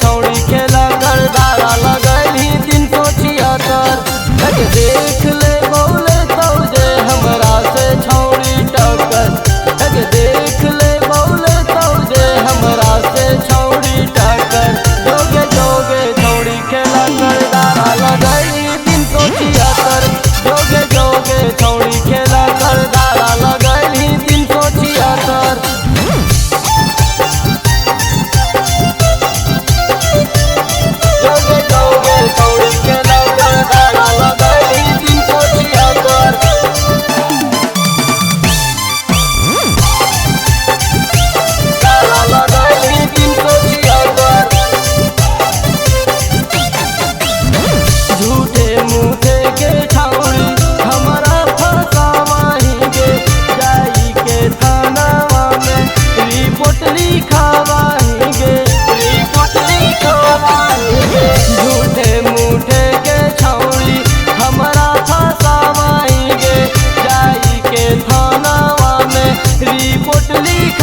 छौड़ी खेला कर धारा लगैली 376 देख ले बोले तो जे हमरा से छौड़ी टक्कर देख ले बोले तो जे हमरा से छौड़ी टक्कर जोगे जोगे छौड़ी खेला कर धारा लगैली 376 जोगे जोगे छौड़ी खेला कर धारा लगैली 376 जोगे जोगे छौड़ी खेला कर धारा लगैली 376 धारा लगैली 376 झूठे मूठे के छौड़ी हमरा फसावाही गे जाई के थानावा में रिपोर्ट लिखावाही गे रिपोर्ट लिखावाही गे झूठे मूठे के छौड़ी हमरा फसावाही गे जाई के थानावा में रिपोर्ट लिख